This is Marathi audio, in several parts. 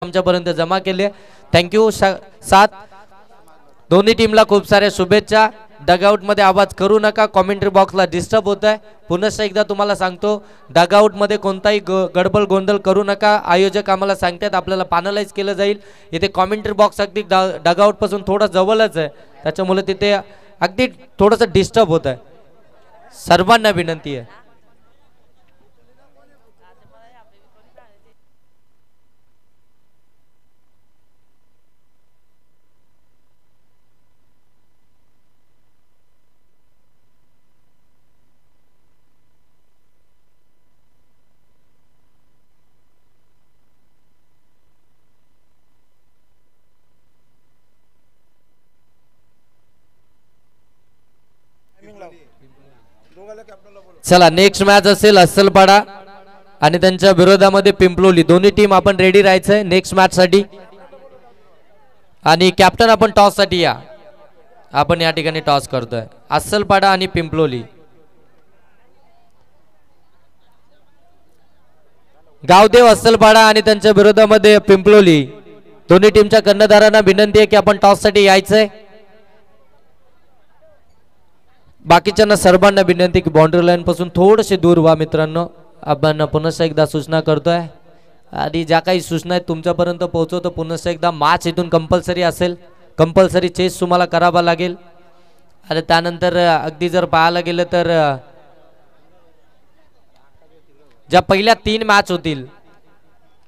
आमच्यापर्यंत जमा केले। थँक्यू। साथ दोन्ही टीमला खूप साऱ्या शुभेच्छा। डगआउट मध्ये आवाज करू नका, कमेंट्री बॉक्सला डिस्टर्ब होत आहे। पुन्हा एकदा तुम्हाला सांगतो, डगआउट मध्ये कोणताही गडबड गोंधळ करू नका। आयोजक आम्हाला सांगतात आपल्याला पॅनलाइज केलं जाईल। इथे कमेंट्री बॉक्स अगदी डगआउट पासून थोडा जवळच आहे, त्याच्यामुळे तिथे अगदी थोडंसं डिस्टर्ब होत आहे। सर्वांना विनंती आहे। चला, नेक्स्ट मॅच असेल अस्सलपाडा आणि त्यांच्या विरोधामध्ये पिंपलोली। दोन्ही टीम आपण रेडी राहायचंय नेक्स्ट मॅच साठी। आणि कॅप्टन आपण टॉस साठी या। आपण या ठिकाणी टॉस करतोय, अस्सलपाडा आणि पिंपलोली। गावदेव अस्सलपाडा आणि त्यांच्या विरोधामध्ये पिंपलोली। दोन्ही टीमच्या कर्णधारांना विनंती आहे की आपण टॉस साठी यायचंय। बाकीच्यांना सर्वांना विनंती की बाउंड्री लाईन पासून थोडेसे दूर व्हा मित्रांनो। आपण पुन्हा एकदा सूचना करतोय आणि ज्या काही सूचना आहेत तुमच्यापर्यंत पोहोचवतो। पुन्हा एकदा मॅच इथून कंपल्सरी असेल, कंपल्सरी चेस तुम्हाला करावा लागेल। आणि त्यानंतर अगदी जर पाहायला गेलं तर ज्या पहिल्या 3 मॅच होतील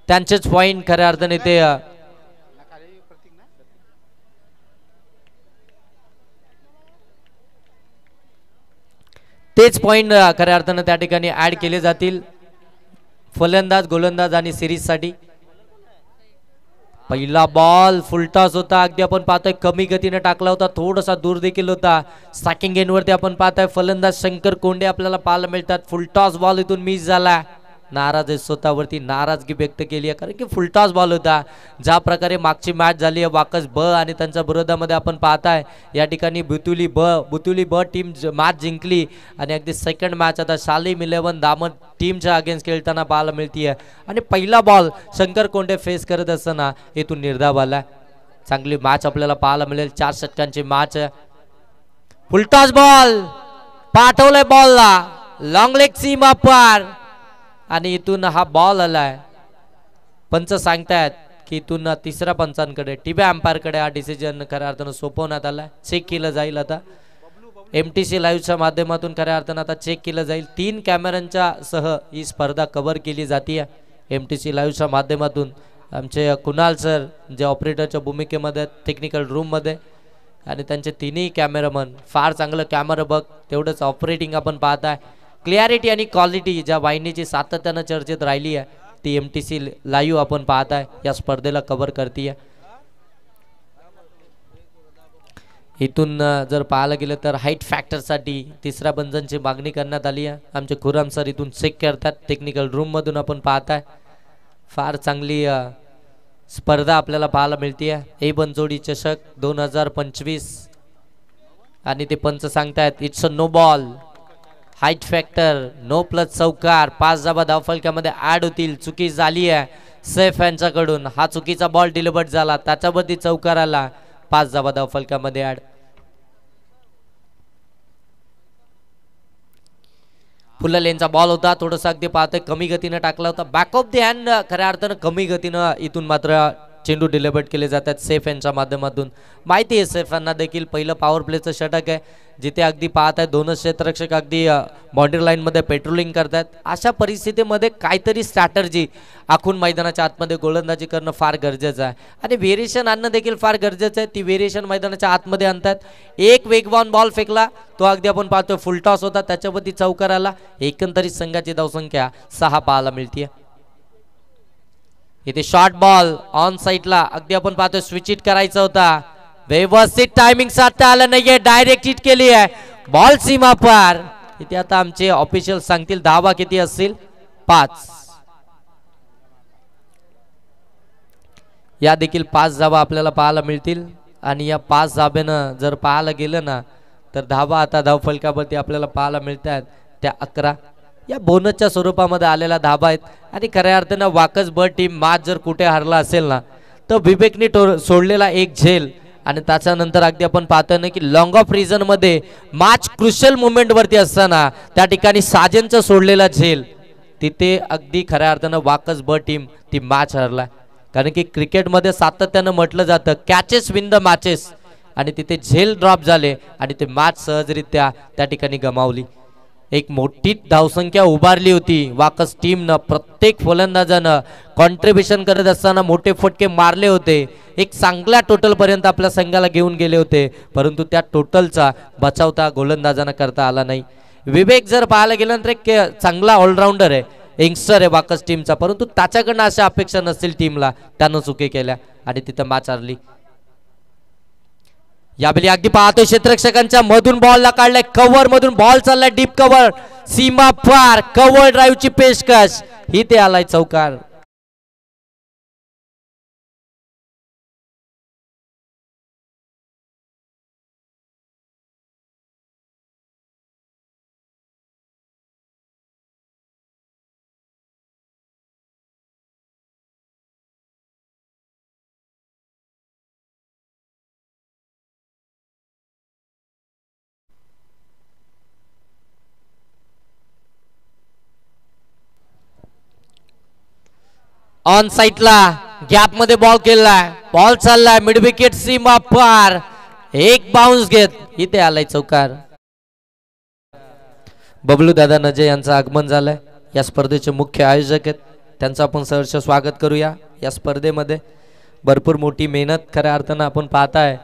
त्यांचेच पॉइंट खऱ्या अर्थाने ते तेच पॉइंट खऱ्या अर्थाने त्या ठिकाणी ऍड केले जातील फलंदाज, गोलंदाज आणि सिरीज साठी। पहिला बॉल फुलटॉस होता, अगदी आपण पाहतोय कमी गतीने टाकला होता, थोडासा दूर देखील होता। स्ट्रायकिंग एंडवरती आपण पाहतोय फलंदाज शंकर कोंडे आपल्याला पाहायला मिळतात। फुलटॉस बॉल इथून मिस झाला, नाराज आहे, स्वतःवरती नाराजगी व्यक्त केली आहे, कारण की फुलटॉस बॉल होता। ज्या प्रकारे मागची मॅच झाली आहे वाकस ब आणि त्यांच्या विरोधामध्ये आपण पाहताय या ठिकाणी बुतुली ब टीम मॅच जिंकली। आणि अगदी सेकंड मॅच आता शालिम 11 दामन टीमच्या अगेन्स्ट खेळताना पाहायला मिळतीये। आणि पहिला बॉल शंकर कोंडे फेस करत असताना इथून निर्धाव आला। चांगली मॅच आपल्याला पाहायला मिळेल, 4 षटकांची मॅच आहे। फुलटॉस बॉल पाठवलंय बॉलला लॉंग लेग सीमा पार आणि इथून हा बॉल आलाय। पंच सांगतायत की इथून तिसऱ्या पंचांकडे टीव्ही अंपायरकडे हा डिसिजन खऱ्या अर्थानं सोपवण्यात आलाय, चेक केलं जाईल। आता एमटीसी लाईव्हच्या माध्यमातून खऱ्या अर्थानं आता चेक केलं जाईल। 3 कॅमेऱ्यांच्या सह ही स्पर्धा कव्हर केली जाते एमटीसी लाईव्हच्या माध्यमातून। आमचे कुणाल सर जे ऑपरेटरच्या भूमिकेमध्ये टेक्निकल रूममध्ये आणि त्यांचे 3ही कॅमेरामन फार चांगलं कॅमेरा बघ, तेवढंच ऑपरेटिंग आपण पाहताय। क्लिअरिटी आणि क्वालिटी ज्या वाहिनीची सातत्यानं चर्चेत राहिली आहे ती एमटीसी लाईव्ह आपण पाहताय या स्पर्धेला कव्हर करते। इथून जर पाहायला गेलं तर हाईट फॅक्टरसाठी तिसऱ्या पंचांची मागणी करण्यात आली आहे। आमचे खुराम सर इथून चेक करतात टेक्निकल रूम मधून आपण पाहताय। फार चांगली स्पर्धा आपल्याला पाहायला मिळते। ए बनजोडी चषक 2025 आणि ते पंच सांगतायत it's a no ball, height factor no plus चौकार, 5 धावा धावफलकामध्ये ऍड होतील। चुकी झाली आहे सैफ यांच्याकडून, हा चुकीचा बॉल डिलिव्हर्ड झाला, त्याच्यावरती चौकार आला, 5 धावा धावफलकामध्ये ऍड। फुल लेनचा बॉल होता, थोडासा अगदी पाहतोय कमी गतीने टाकला होता, बॅक ऑफ द हँड खऱ्या अर्थानं कमी गतीनं इथून मात्र चेंडू डिलिव्हर्ड केले जातात सैफ यांच्या माध्यमातून। माहिती आहे सैफ यांना देखील पहिलं पॉवर प्लेचं षटक आहे, जिथे अगदी पाहत आहे 2 क्षेत्ररक्षक अगदी बाउंड्री लाईन मध्ये पेट्रोलिंग करतात। अशा परिस्थितीमध्ये काहीतरी स्ट्रॅटर्जी आखून मैदानाच्या आतमध्ये गोलंदाजी करणं फार गरजेचं आहे आणि व्हेरिएशन आणणं देखील फार गरजेचं आहे। ती व्हेरिएशन मैदानाच्या आतमध्ये आणतात। एक वेगवान बॉल फेकला, तो अगदी आपण पाहतोय फुलटॉस होता, त्याच्यावरती चौकार आला। एकंदरीत संघाची धावसंख्या 6 पाहायला मिळते। इथे शॉर्ट बॉल ऑन साइडला अगदी आपण पाहतोय स्विच हिट करायचा होता, व्यवस्थित टायमिंग साधता आलं नाहीये, डायरेक्ट हिट केली आहे, बॉल सीमा पार। इथे आता आमचे ऑफिशियल सांगतील धावा किती असतील, 5। या देखील 5 धावा आपल्याला पाहायला मिळतील आणि या 5 धाब्यानं जर पाहायला गेलं ना तर धावा आता धावफलकावरती आपल्याला पाहायला मिळतात त्या 11। या बोनसच्या स्वरूपामध्ये आलेला धाबा आहेत आणि खऱ्या अर्थानं वाकस ब टीम मॅच जर कुठे हरला असेल ना तर विवेकने सोडलेला एक झेल आणि त्याच्यानंतर अगदी आपण पाहतोय ना की लॉंग ऑफ रिझन मध्ये मॅच क्रुशियल मुवमेंट वरती असताना त्या ठिकाणी साजनचं सोडलेला झेल तिथे अगदी खऱ्या अर्थानं वाकस ब टीम ती मॅच हरला. कारण की क्रिकेटमध्ये सातत्यानं म्हटलं जातं कॅचेस विन द मॅचेस आणि तिथे झेल ड्रॉप झाले आणि ते मॅच सहजरित्या त्या ठिकाणी गमावली. एक मोठी धावसंख्या उभारली होती वाकस टीमनं. प्रत्येक फलंदाजानं कॉन्ट्रीब्युशन करत असताना मोठे फटके मारले होते. एक चांगल्या टोटल पर्यंत आपल्या संघाला घेऊन गेले होते परंतु त्या टोटलचा बचावता गोलंदाजांना करता आला नाही. विवेक जर पाहायला गेलं तर एक चांगला ऑलराऊंडर आहे, यंगस्टर आहे वाकस टीमचा, परंतु त्याच्याकडनं अशा अपेक्षा नसतील टीमला. त्यानं चुकी केल्या आणि तिथं मॅच हरली. यावेळी अगदी पाहतोय क्षेत्ररक्षकांच्या मधून बॉलला काढलाय, कव्हर मधून बॉल चाललाय डीप कव्हर, सीमा पार, कव्हर ड्राईव्हची पेशकश, ही ते आलाय चौकार. ऑन साइडला गॅप मध्ये बॉल केलाय, बॉल चाललाय मिड विकेट सीमा पार, एक बाउन्स घेत इथे आलाय चौकार. बबलू दादा नजे यांचं आगमन झालंय. या स्पर्धेचे मुख्य आयोजक आहेत, त्यांचं आपण सहर्ष स्वागत करूया. या स्पर्धेमध्ये भरपूर मोठी मेहनत खऱ्या अर्थानं आपण पाहताय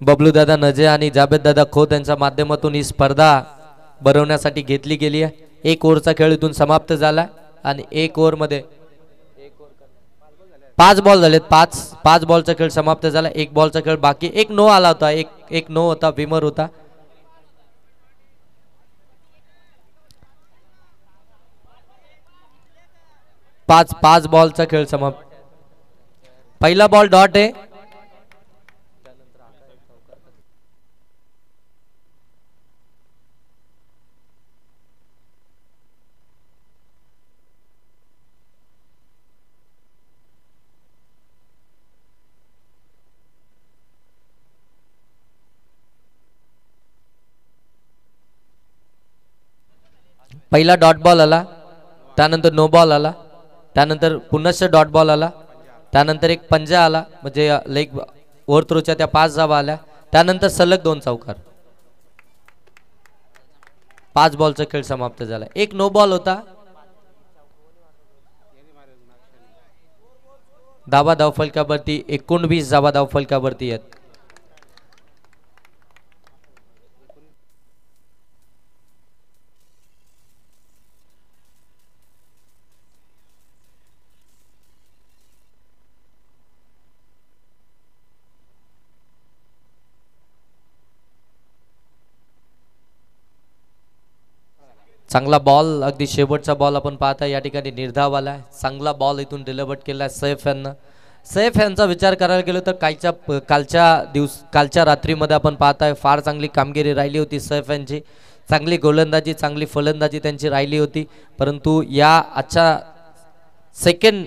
बबलू दादा नजे आणि जावेद दादा खोत यांच्या माध्यमातून ही स्पर्धा भरवण्यासाठी घेतली गेली आहे. एक ओव्हरचा खेळ इथून समाप्त झाला आणि एक ओव्हर मध्ये 5 बॉल झालेत. 5 बॉलचा खेळ समाप्त झाला. एक बॉलचा खेळ बाकी. एक नो आला होता, एक नो होता, विमर होता. पाच बॉलचा खेळ समाप्त. पहिला बॉल डॉट आहे. पहिला डॉट बॉल आला, त्यानंतर नो बॉल आला, त्यानंतर पुन्हा डॉट बॉल आला, त्यानंतर एक पंजा आला म्हणजे लेग ओव्हर थ्रोच्या त्या 5 धावा आल्या, त्यानंतर सलग 2 चौकार. 5 बॉलचा खेळ समाप्त झाला. एक नो बॉल होता. धावा धावफलकावरती 19 धावा धावफलकावरती आहेत. चांगला बॉल, अगदी शेवटचा बॉल आपण पाहता या ठिकाणी निर्धाव आला. चांगला बॉल इथून डिलिव्हर केला सैफ यांना. सैफ यांचा विचार करायला गेलो तर कालच्या रात्रीमध्ये आपण पाहताय फार चांगली कामगिरी राहिली होती सैफ यांची. चांगली गोलंदाजी, चांगली फलंदाजी त्यांची राहिली होती. परंतु या आजच्या सेकंड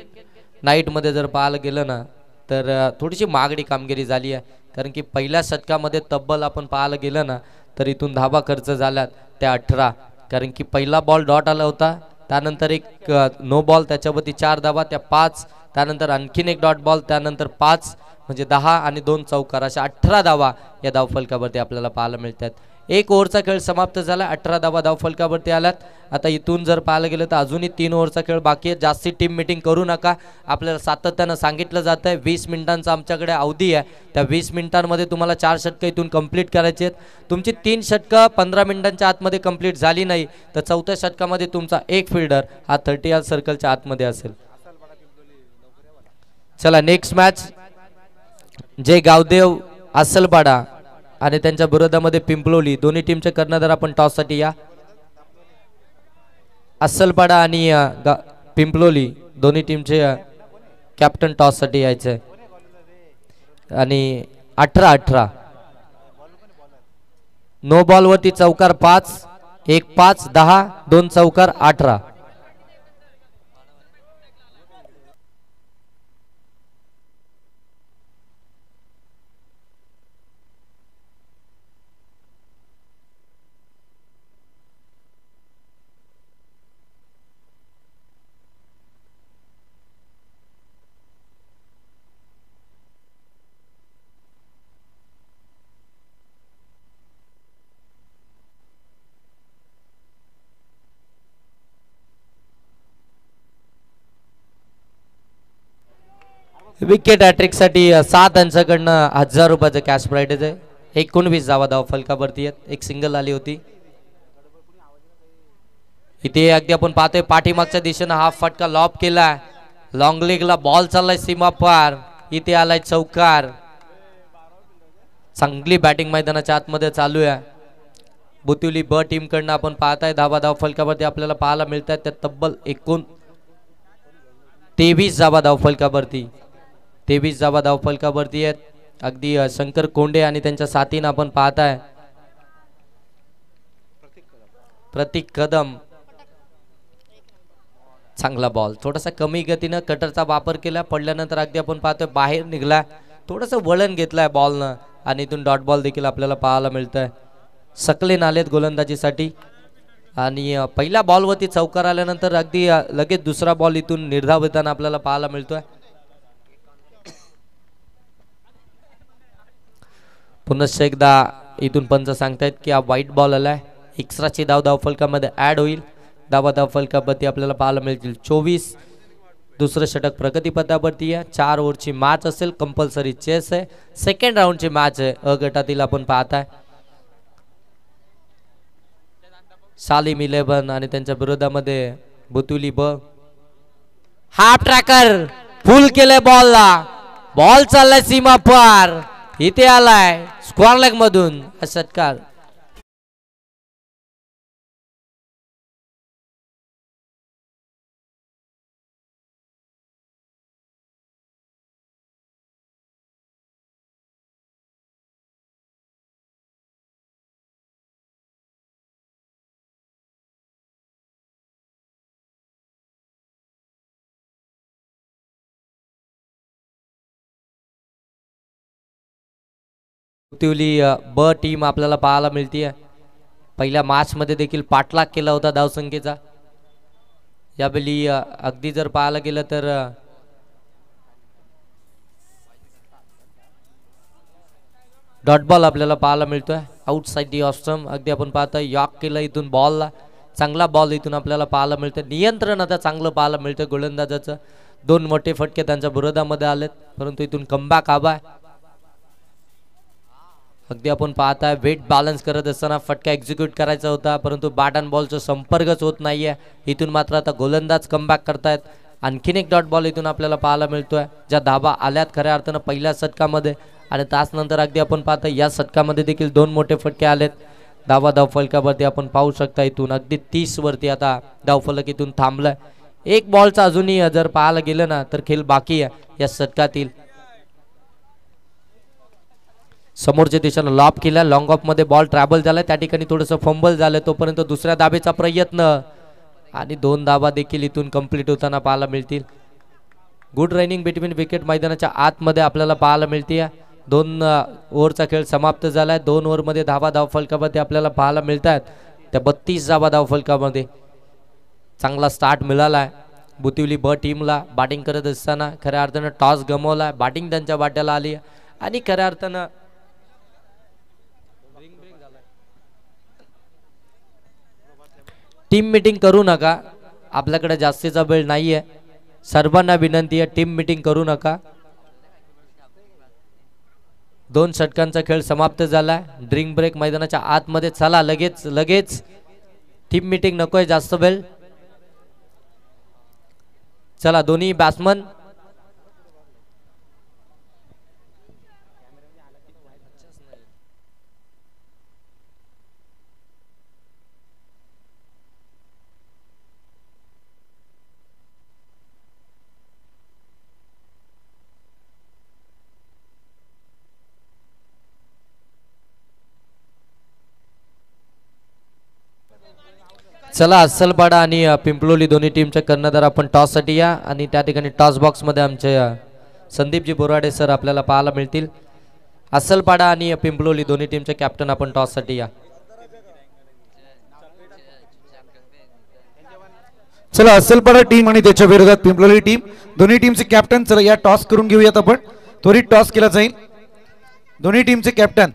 नाईटमध्ये जर पाहायला गेलं ना तर थोडीशी महागडी कामगिरी झाली आहे. कारण की पहिल्या षटकामध्ये तब्बल आपण पाहायला गेलं ना तर इथून धावा खर्च झाल्यात त्या 18. कारण की पहिला बॉल डॉट आला होता, त्यानंतर एक नो बॉल, त्याच्यावरती 4 धावा, त्या 5, त्यानंतर आणखीन एक डॉट बॉल, त्यानंतर 5 म्हणजे 10 आणि 2 चौकार, अशा 18 धावा या धावफलकावरती आपल्याला पाहायला मिळतात. एक ओव्हरचा खेळ समाप्त झाला. 18 धावा धावफलकावरती आल्यात. आता इथून जर पाहायला गेलं तर अजूनही 3 ओव्हरचा खेळ बाकी आहे. जास्ती टीम मीटिंग करू नका, आपल्याला सातत्यानं सांगितलं जात आहे. 20 मिनिटांचा आमच्याकडे अवधी आहे. त्या 20 मिनिटांमध्ये तुम्हाला 4 षटकं इथून कंप्लीट करायचे आहेत. तुमची 3 षटकं 15 मिनिटांच्या आतमध्ये कंप्लीट झाली नाही तर 4थ्या षटकामध्ये तुमचा एक फिल्डर हा 30 यार्ड सर्कलच्या आतमध्ये असेल. चला नेक्स्ट मॅच जय गावदेव असलपाडा आणि त्यांच्या विरोधामध्ये पिंपलोली, दोन्ही टीमचे कर्णधार आपण टॉस साठी या. असलपाडा आणि पिंपलोली दोन्ही टीमचे कॅप्टन टॉस साठी यायचे. आणि 18 नो बॉल वरती चौकार 5, 1-5-10 2 चौकार 18. विकेट हॅट्रिक साठी 7 त्यांच्याकडनं 1000 रुपयाचं कॅश प्राइज आहे. 19 धावा धाव फलकावरती आहेत. एक सिंगल आली होती. इथे अगदी आपण पाहतोय पाठीमागच्या दिशेनं हा फटका लॉब केला. लॉंग लेगला बॉल चाललाय सीमा पार. इथे आलाय चौकार. चांगली बॅटिंग मैदानाच्या आतमध्ये चालू आहे. बुतिवली ब टीम कडनं आपण पाहताय धावा धाव फलकावरती आपल्याला पाहायला मिळत आहेत. त्या तब्बल 23 धावा धाव फलकावरती 23 धावा धाव फलकावरती आहेत. अगदी शंकर कोंडे आणि त्यांच्या साथीनं आपण पाहताय प्रतीक कदम. चांगला बॉल थोडासा कमी गतीनं कटरचा वापर केला. पडल्यानंतर अगदी आपण पाहतोय बाहेर निघला. थोडंसं वळण घेतलाय बॉलनं आणि इथून डॉट बॉल देखील आपल्याला पाहायला मिळतंय. सकलेन आलेत गोलंदाजीसाठी आणि पहिल्या बॉलवरती चौकार आल्यानंतर अगदी लगेच दुसरा बॉल इथून निर्धाव होताना आपल्याला पाहायला मिळतोय. पुन्हा एकदा इथून पंच सांगतायत की हा व्हाईट बॉल आलाय. एक्स्ट्राची धाव धाव फलकामध्ये ऍड होईल. धावा धाव फलकावरती आपल्याला पाहायला मिळतील 24. दुसरं षटक प्रगतीपथावरती आहे. 4 ओव्हरची मॅच असेल. कंपल्सरी चेस आहे. सेकंड राऊंडची मॅच आहे. अ गटातील आपण पाहताय सालिम 11 आणि त्यांच्या विरोधामध्ये बुतुली ब. हाफ ट्रॅकर फुल केलंय बॉलला. बॉल चाललाय सीमा पार. इथे आलाय स्क्वेअर लेग मधून षटकार. बुतिवली ब टीम आपल्याला पाहायला मिळते. पहिल्या मॅच मध्ये देखील पाठलाग केला होता धावसंख्येचा. यावेळी अगदी जर पाहायला गेलं तर डॉट बॉल आपल्याला पाहायला मिळतोय. आउटसाइड दी ऑस्ट्रम अगदी आपण पाहतोय यॉक केलं इथून बॉलला. चांगला बॉल इथून आपल्याला पाहायला मिळतं. नियंत्रण आता चांगलं पाहायला मिळतं गोलंदाजाचं. 2 मोठे फटके त्यांच्या विरोधामध्ये आलेत परंतु इथून कमबॅक हवा आहे. अगदी आपण पाहताय वेट बॅलन्स करत असताना फटका एक्झिक्यूट करायचा होता परंतु बॅट अँड बॉलचा संपर्कच होत नाहीये. इथून मात्र आता गोलंदाज कमबॅक करतायत. आणखीन एक डॉट बॉल इथून आपल्याला पाहायला मिळतोय. ज्या धाबा आल्यात खऱ्या अर्थानं पहिल्या षटकामध्ये आणि तासनंतर अगदी आपण पाहता या षटकामध्ये देखील 2 मोठे फटके आलेत. धावा धाव फलकावरती आपण पाहू शकता इथून अगदी 30 वरती आता धावफलक इथून थांबलाय. एक बॉलचा अजूनही जर पाहायला गेलं ना तर खेळ बाकी आहे या षटकातील. समोरच्या दिशेनं लॉब केला. लॉंग ऑफ मध्ये बॉल ट्रॅव्हल झालाय. त्या ठिकाणी थोडंसं फंबल झालं. तोपर्यंत दुसऱ्या धाबेचा प्रयत्न आणि 2 धाबा देखील इथून कंप्लीट होताना पाहायला मिळतील. गुड रनिंग बिटवीन विकेट मैदानाच्या आतमध्ये आपल्याला पाहायला मिळते. 2 ओव्हरचा खेळ समाप्त झालाय. 2 ओव्हरमध्ये धावा धाव फलकामध्ये आपल्याला पाहायला मिळत आहेत. त्या 32 धावा धाव फलकामध्ये चांगला स्टार्ट मिळालाय बुतिवली ब टीमला. बॅटिंग करत असताना खऱ्या अर्थानं टॉस गमावलाय. बॅटिंग त्यांच्या वाट्याला आली आणि खऱ्या अर्थानं टीम मीटिंग करू नका. आपल्याकडे जास्तीचा वेळ नाहीये. सर्वांना विनंती आहे टीम मीटिंग करू नका. 2 षटकांचा खेळ समाप्त झालाय. ड्रिंक ब्रेक मैदानाच्या आतमध्ये. चला लगेच टीम मीटिंग नकोय जास्त वेळ. चला दोन्ही बॅट्समन चला अस्सलपाडा आणि पिंपलोली दोन्ही टीमच्या कर्णधार आपण टॉस साठी या आणि त्या ठिकाणी टॉस बॉक्स मध्ये आमचे संदीपजी बोराडे सर आपल्याला पाहायला मिळतील. अस्सलपाडा आणि पिंपलोली दोन्ही टीमचे कॅप्टन आपण टॉस साठी या. चला अस्सलपाडा टीम आणि त्याच्या विरोधात पिंपलोली टीम दोन्ही टीमचे कॅप्टन. चला या टॉस करून घेऊयात आपण. त्वरित टॉस केला जाईल. दोन्ही टीमचे कॅप्टन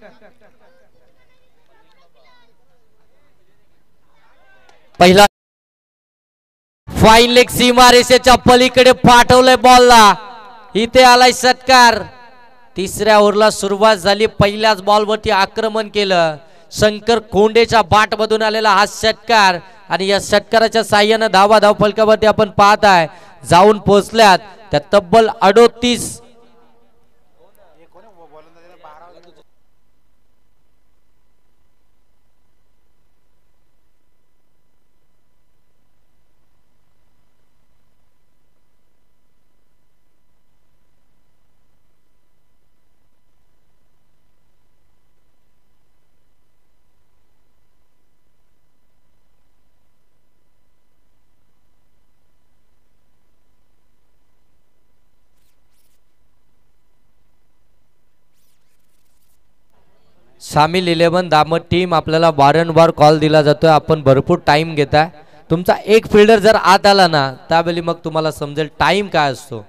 पहिला फाईन लेग सीमारेषेच्या पलीकडे पाठवलंय बॉलला. इथे आलाय षटकार. तिसऱ्या ओव्हरला सुरुवात झाली. पहिल्याच बॉलवरती आक्रमण केलं. शंकर कोंडेच्या बाट मधून आलेला हा षटकार आणि या षटकाराच्या साह्यानं धावा धाव फलकावरती आपण पाहताय जाऊन पोहोचल्यात त्या तब्बल 38. सामील 11 दामट टीम आपल्याला वारंवार कॉल दिला जातोय. आपण भरपूर टाइम घेताय. तुमचा एक फिल्डर जर आत आला ना त्यावेळी मग तुम्हाला समजेल टाइम काय असतो.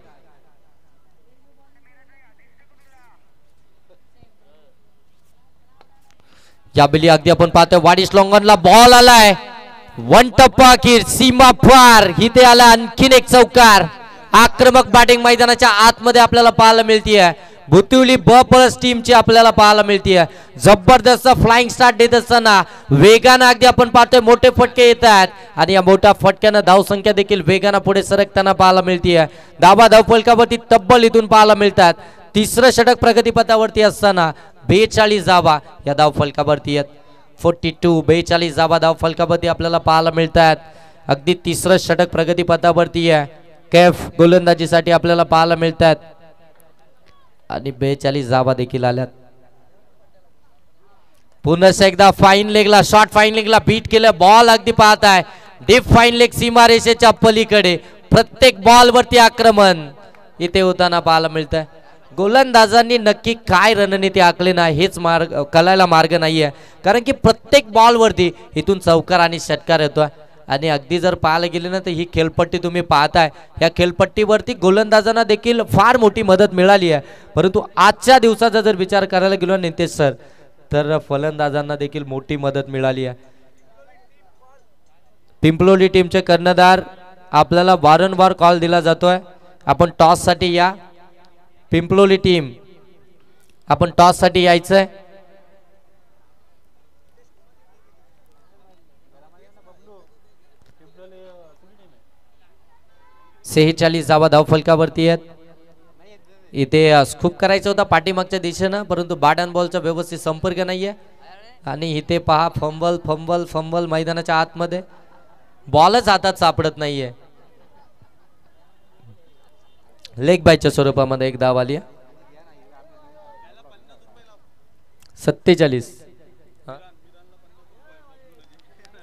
यावेळी अगदी आपण पाहतोय वाडिश लॉंगनला बॉल आलाय. वन टप्पा अखेर सीमा पार. इथे आला आणखीन एक चौकार. आक्रमक बॅटिंग मैदानाच्या आतमध्ये आपल्याला पाहायला मिळतीये. भुतिवली ब प्लस टीमची आपल्याला पाहायला मिळतीये. जबरदस्त फ्लाइंग स्टार्ट देत असताना वेगानं अगदी आपण पाहतोय मोठे फटके येत आहेत आणि या मोठ्या फटक्यानं धावसंख्या देखील वेगानं पुढे सरकताना पाहायला मिळतीये. धावा धाव फलकावरती तब्बल इथून पाहायला मिळतात. तिसरं षटक प्रगतीपथावरती असताना 42 धावा या धाव फलकावरती आहेत. 42 42 धावा धाव फलकावरती आपल्याला पाहायला मिळतात. अगदी तिसरं षटक प्रगतीपथावरती आहे. कैफ गोलंदाजीसाठी आपल्याला पाहायला मिळतात आणि 42 धावा देखील आल्यात. पुन्हा एकदा फाईन लेगला शॉर्ट फाईन लेगला बीट केलं. बॉल अगदी पाहताय डीप फाईन लेग सीमारेषेच्या पलीकडे. प्रत्येक बॉल वरती आक्रमण इथे होताना पाहायला मिळतंय. गोलंदाजांनी नक्की काय रणनीती आखली ना हेच कळायला मार्ग नाहीये. कारण की प्रत्येक बॉल वरती इथून चौकार आणि षटकार येतोय आणि अगदी जर पाहायला गेले ना तर ही खेळपट्टी तुम्ही पाहताय. या खेळपट्टीवरती गोलंदाजांना देखील फार मोठी मदत मिळाली आहे. परंतु आजच्या दिवसाचा जर विचार करायला गेलो नितेश सर तर फलंदाजांना देखील मोठी मदत मिळाली आहे. पिंपलोली टीमचे कर्णधार आपल्याला वारंवार कॉल दिला जातोय. आपण टॉस साठी या. पिंपलोली टीम आपण टॉस साठी यायचंय. सेहेचाळीस धावा धाव फलकावरती आहेत. इथे स्कूप करायचं होता पाठीमागच्या दिशेनं परंतु बॅट अँड बॉलचा व्यवस्थित संपर्क नाहीये आणि इथे पहा फंबल फंबल फंबल मैदानाच्या आतमध्ये बॉलच हातात सापडत नाहीये. लेग बायच्या स्वरूपामध्ये एक धाव आली. 47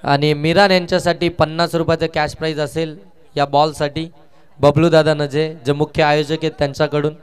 आणि मिरान यांच्यासाठी 50 रुपयाचं कॅश प्राइज असेल या बॉल साठी. बबलू दादा नजे जे मुख्य आयोजक आहेत त्यांच्याकडून.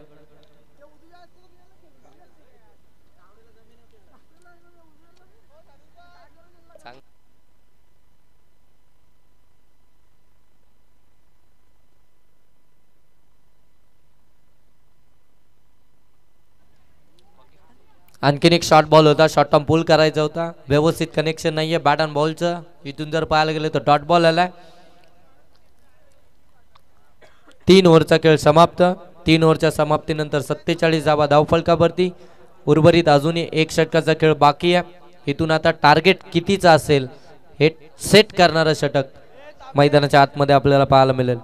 आणखीन एक शॉर्ट बॉल होता. शॉर्ट टर्म पुल करायचा होता. व्यवस्थित कनेक्शन नाहीये बॅट अँड बॉलचं. इथून जर पाहायला गेलं तर डॉट बॉल आलाय. 3 ओव्हरचा खेळ समाप्त. 3 ओव्हरच्या समाप्तीनंतर 47 धावा धावफलकावरती. उर्वरित अजूनही एक षटकाचा खेळ बाकी आहे. इथून आता टार्गेट कितीचा असेल हे सेट करणारं षटक मैदानाच्या आतमध्ये आपल्याला पाहायला मिळेल.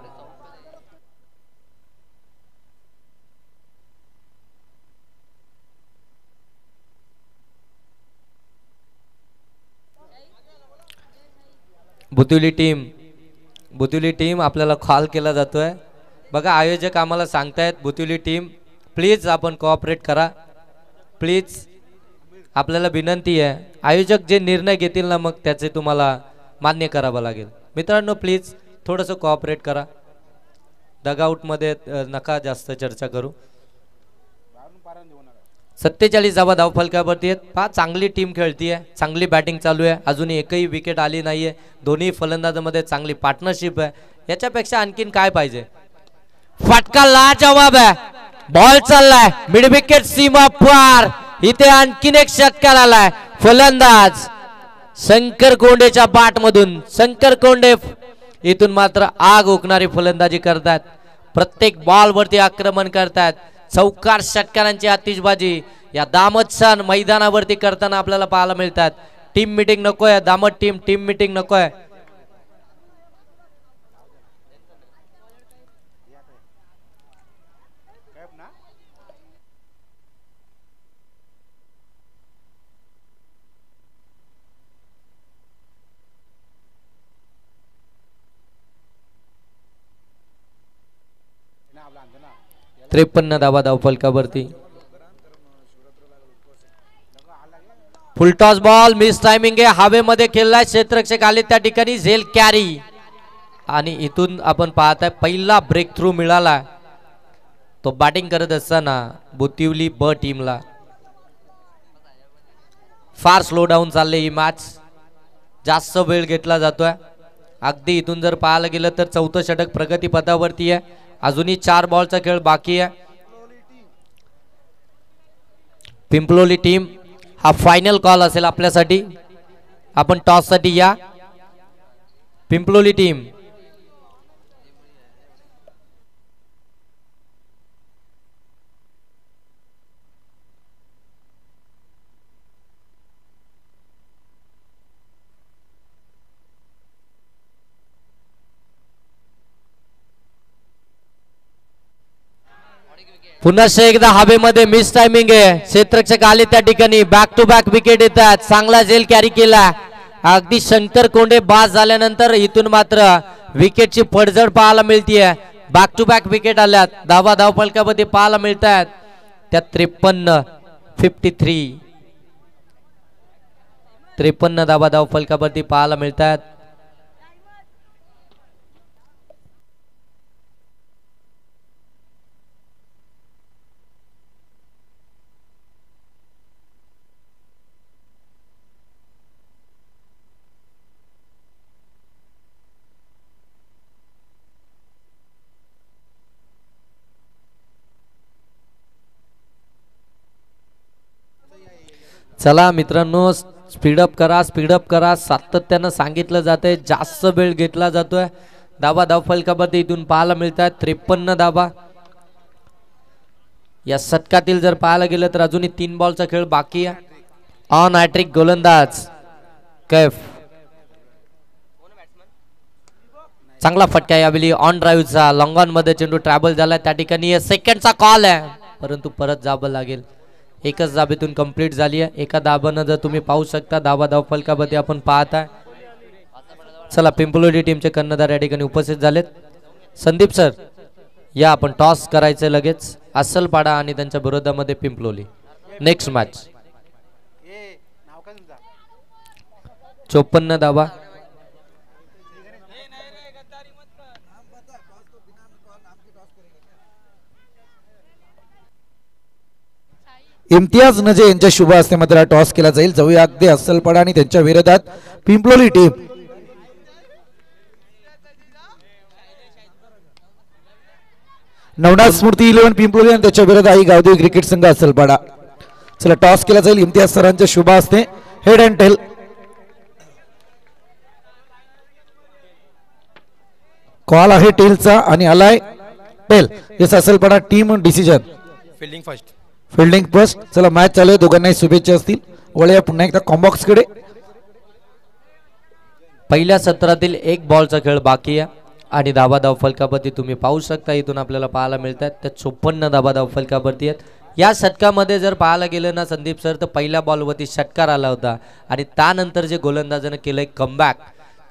बुतिवली टीम आपल्याला कॉल केला जातोय. बघा आयोजक आम्हाला सांगतायत बुतिवली टीम प्लीज आपण कोऑपरेट करा प्लीज. आपल्याला विनंती आहे आयोजक जे निर्णय घेतील ना मग त्याचे तुम्हाला मान्य करावं लागेल. मित्रांनो प्लीज थोडंसं कोऑपरेट करा. डगआउटमध्ये नका जास्त चर्चा करू. 47 धावा धावफलकावरती आहेत. पहा चांगली टीम खेळतीये, चांगली बॅटिंग चालू आहे. अजून एकही विकेट आली नाहीये. दोन्ही फलंदाजांमध्ये चांगली पार्टनरशिप आहे. याच्यापेक्षा आणखीन काय पाहिजे. फटका लाजवाब आहे. बॉल चाललाय मिड विकेट सीमा पार. इथे आणखीन एक षटकार आलाय. फलंदाज शंकर कोंडेच्या पाठमधून. शंकर कोंडे इथून मात्र आग ओकणारी फलंदाजी करतात. प्रत्येक बॉल वरती आक्रमण करतात. चौकार षटकारांची आतिषबाजी या दामटसान मैदानावरती करताना आपल्याला पाहायला मिळतात. टीम मीटिंग नकोय दामट टीम मीटिंग नकोय. त्रेपन्न धावा धावफलकावरती. फुलटॉस बॉल मिस टायमिंग आहे. हवेमध्ये खेळलाय. क्षेत्ररक्षक आले त्या ठिकाणी. झेल कॅरी आणि इथून आपण पाहताय पहिला ब्रेक थ्रू मिळाला. तो बॅटिंग करत असताना बुतिवली ब टीमला. फार स्लो डाऊन चालले ही मॅच. जास्त वेळ घेतला जातोय. अगदी इथून जर पाहायला गेलं तर चौथं षटक प्रगतीपथावरती आहे. अजूनही 4 बॉलचा खेळ बाकी आहे. पिंपलोली टीम हा फायनल कॉल असेल आपल्यासाठी. आपण टॉस साठी या. पिंपलोली टीम पुन्हा एकदा हवेमध्ये मिस टायमिंग आहे. क्षेत्ररक्षक आले त्या ठिकाणी. बॅक टू बॅक विकेट येतात. चांगला झेल कॅरी केला. अगदी शंकर कोंडे बाद झाल्यानंतर इथून मात्र विकेटची पडझड पाहायला मिळतीये. बॅक टू बॅक विकेट आल्यात. धावा धावफलकामध्ये पाहायला मिळतात त्या 53 धावा धावफलकावरती पाहायला मिळतात. चला मित्रांनो स्पीडअप करा. सातत्यानं सांगितलं जातंय. जास्त वेळ घेतला जातोय. धावा धावफलकावरती इथून पाहायला मिळतात 53 धावा. या षटकातील जर पाहायला गेलं तर अजूनही 3 बॉलचा खेळ बाकी आहे. ऑन हॅट्रिक गोलंदाज कैफ. चांगला फटका यावेळी ऑन ड्राईव्हचा. लॉंग ऑन मध्ये चेंडू ट्रॅव्हल झाला. त्या ठिकाणी सेकंडचा कॉल आहे परंतु परत जावं लागेल. एकच धाबेतून कंप्लीट झाली आहे. एका धाबानं जर तुम्ही पाहू शकता धावा धावफलकामध्ये आपण पाहताय. चला पिंपलोडी टीमचे कर्णधार या ठिकाणी उपस्थित झालेत. संदीप सर या आपण टॉस करायचं लगेच. असलपाडा आणि त्यांच्या विरोधामध्ये पिंपलोली. नेक्स्ट मॅच 54 धावा. इम्तियाज नजे यांच्या शुभ हस्ते मात्र टॉस केला जाईल. जाऊया अगदी असलपाडा आणि त्यांच्या विरोधात पिंपलोली टीम. नवनाथ स्मृती 11 पिंपलोली आणि त्याच्या विरोधात आई गावदेवी क्रिकेट संघ असलपाडा. चला टॉस केला जाईल इम्तियाज सरांच्या शुभ हस्ते. Head and tail. कॉल आहे टेलचा आणि आलाय tail. Yes Asalpada team decision. Fielding first. चला मॅच चालू आहे. दोघांनाही शुभेच्छा असतील. वळूया पुन्हा एकदा कॉम्बॉक्स कडे. पहिल्या सत्रातील 1 बॉलचा खेळ बाकी आहे आणि धावा धावफलकावरती तुम्ही पाहू शकता. इथून आपल्याला पाहायला मिळतात त्या 54 धावा धावफलकावरती आहेत. या षटकामध्ये जर पाहायला गेलं ना संदीप सर तर पहिल्या बॉलवरती षटकार आला होता आणि त्यानंतर जे गोलंदाजानं केलंय कमबॅक.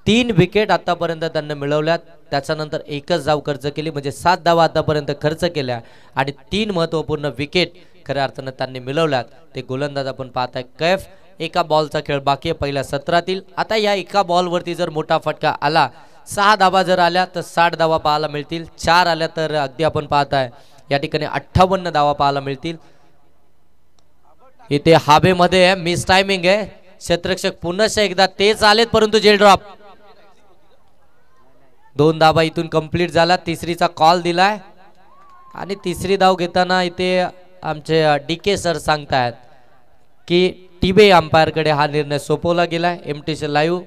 3 विकेट आतापर्यंत त्यांना मिळवल्यात. त्याच्यानंतर एकच धाव खर्च केली म्हणजे 7 धावा आतापर्यंत खर्च केल्या आणि 3 महत्वपूर्ण विकेट खऱ्या अर्थानं त्यांनी मिळवल्यात. ते गोलंदाज आपण पाहताय कैफ. एका बॉलचा खेळ बाकी आहे पहिल्या सत्रातील. आता या एका बॉलवरती जर मोठा फटका आला 6 धावा जर आल्या तर 60 धावा पाहायला मिळतील, 4 आल्या तर अगदी आपण पाहताय या ठिकाणी 58 धावा पाहायला मिळतील. इथे हाबेमध्ये मिस टायमिंग आहे, क्षेत्ररक्षक पुन्हा एकदा तेच आलेत परंतु जेल ड्रॉप. 2 धावा इथून कंप्लीट झाला, तिसरीचा कॉल दिलाय आणि तिसरी धाव घेताना इथे आमचे DK सर सांगतायत की टीबे अंपायरकडे हा निर्णय सोपवला गेलाय. MTC लाईव्ह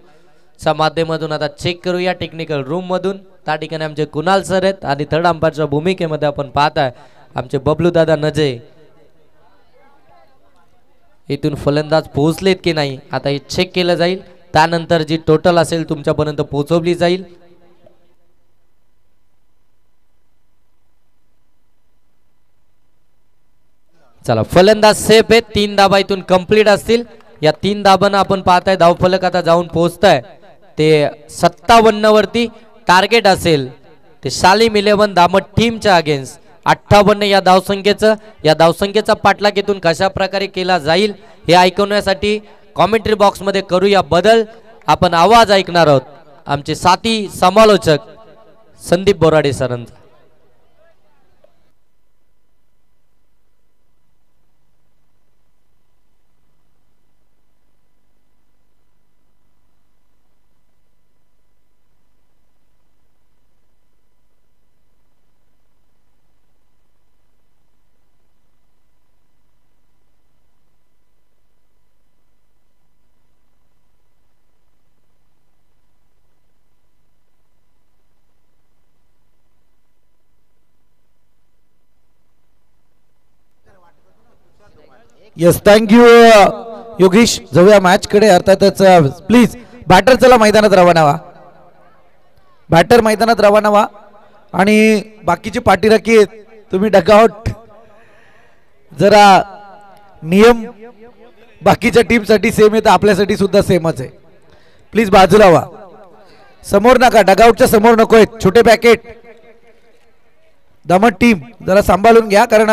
च्या माध्यमातून आता चेक करूया टेक्निकल रूम मधून. त्या ठिकाणी आमचे कुणाल सर आहेत आणि थर्ड अंपायरच्या भूमिकेमध्ये आपण पाहताय आमचे बबलू दादा नजे. इथून फलंदाज पोहोचलेत की नाही आता हे चेक केलं जाईल, त्यानंतर जी टोटल असेल तुमच्यापर्यंत पोहोचवली जाईल. चला फलंदाज सेफ आहे, 3 धाबा इथून कंप्लीट असतील. या 3 धाबांना आपण पाहताय धावफलक आता जाऊन पोहोचताय ते 57 वरती. टार्गेट असेल ते शालिम 11 दामट टीमच्या अगेन्स्ट 58 या धावसंख्येचा पाठलाग इथून कशा प्रकारे केला जाईल हे ऐकवण्यासाठी कॉमेंट्री बॉक्स मध्ये करूया बदल. आपण आवाज ऐकणार आहोत आमचे साथी समालोचक संदीप बोराडे सरांचा. Yes thank you Yogesh. जाऊया मॅच कडे. अर्थातच प्लीज बॅटर चला मैदानात रवाना व्हा, बॅटर मैदानात रवाना व्हा आणि बाकीचे पाठीराखी तुम्ही डगआउट. जरा नियम बाकीच्या टीमसाठी सेम आहे तर आपल्यासाठी सुद्धा सेमच आहे. प्लीज बाजूला व्हा, समोर नका, डगआउटच्या समोर नको आहेत छोटे पॅकेट. दमट टीम जरा सांभाळून घ्या कारण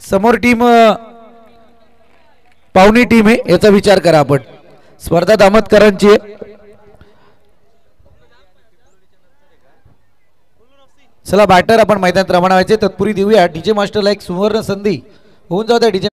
समोर टीम पाहुणी टीम आहे याचा विचार करा आपण. स्पर्धा दामतकरांची आहे. चला बॅटर आपण मैदानात रवाना व्हायचे. तत्पूर्वी देऊया डीजे मास्टरला एक सुवर्ण संधी. होऊन जाऊ द्या डीजे.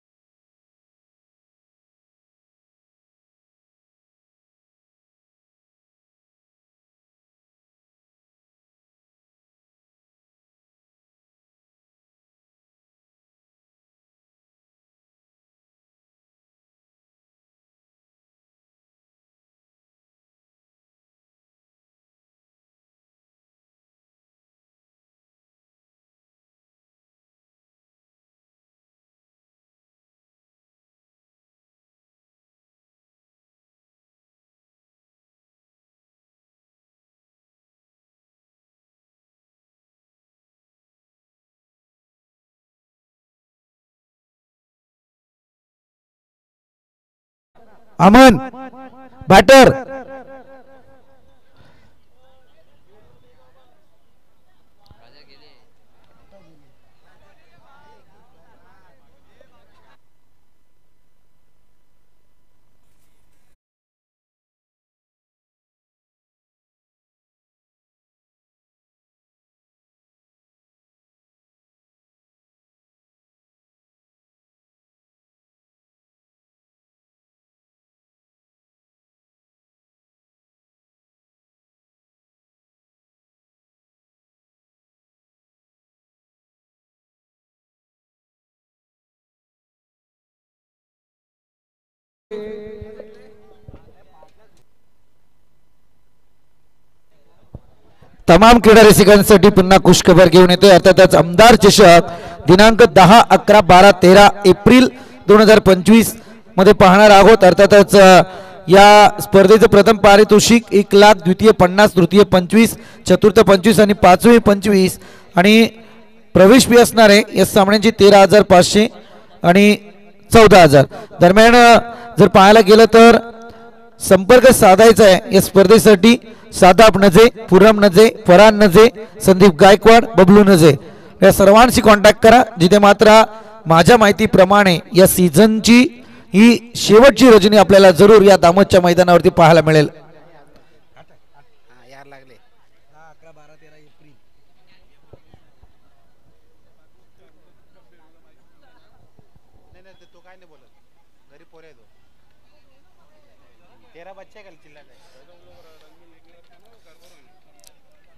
अमन बॅटर तमाम क्रीडा रसिकांसाठी पुन्हा खुशखबर घेऊन येतोय. अर्थातच आमदार चषक दिनांक 10, 11, 12, 13 एप्रिल 2025 मध्ये पाहणार आहोत. अर्थातच या स्पर्धेचं प्रथम पारितोषिक 1 लाख, द्वितीय 50, तृतीय 25, चतुर्थ 25 आणि पाचवे 25 आणि प्रवेश फी असणार आहे या सामन्यांची 13,500 आणि 14,000 दरम्यान. जर पाहायला गेलं तर संपर्क साधायचा आहे या स्पर्धेसाठी. सादाब नजे, पुरम नजे, फरहान नजे, संदीप गायकवाड, बबलू नजे या सर्वांशी कॉन्टॅक्ट करा. जिथे मात्र माझ्या माहितीप्रमाणे या सीझनची ही शेवटची रजनी आपल्याला जरूर या दामोदच्या मैदानावरती पाहायला मिळेल.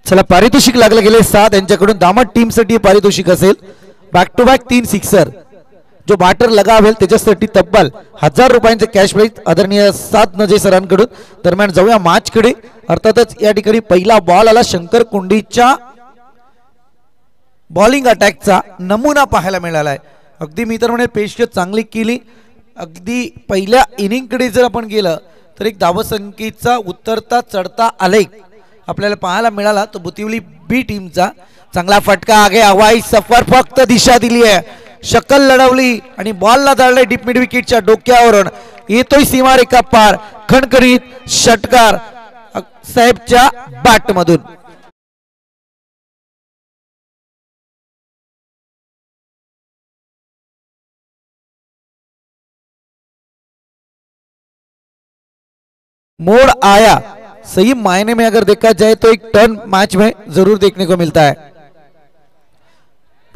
चला पारितोषिक लागले गेले 7 यांच्याकडून दामट टीम साठी पारितोषिक असेल बॅक टू बॅक 3 सिक्सर जो बॅटर लगावेल त्याच्यासाठी तब्बल 1000 रुपयांचे कॅश प्राइज आदरणीय 7 नजे सरांकडून. दरम्यान जाऊया मॅच कडे. अर्थातच या ठिकाणी पहिला बॉल आला शंकर कोंडीच्या बॉलिंग अटॅकचा नमुना पाहायला मिळाला आहे. अगदी मी तर म्हणे पेशकश चांगली केली. अगदी पहिल्या इनिंग कडे जर आपण गेलं तर एक धावसंख्येचा उतरता चढता आलेख आपल्याला पाहायला मिळाला. तो बुतिवली बी टीमचा चांगला फटका आगे हवाई सफर फक्त दिशा दिली आहे शकल लढवली आणि बॉलला धरले डीप मिड विकेटच्या डोक्यावरून. येतोय सीमारेखा पार खणखणीत षटकार साहेबच्या बॅट मधून. मोड़ आया सही मायने में अगर देखा जाए तो एक टर्न मैच में जरूर देखने को मिलता है.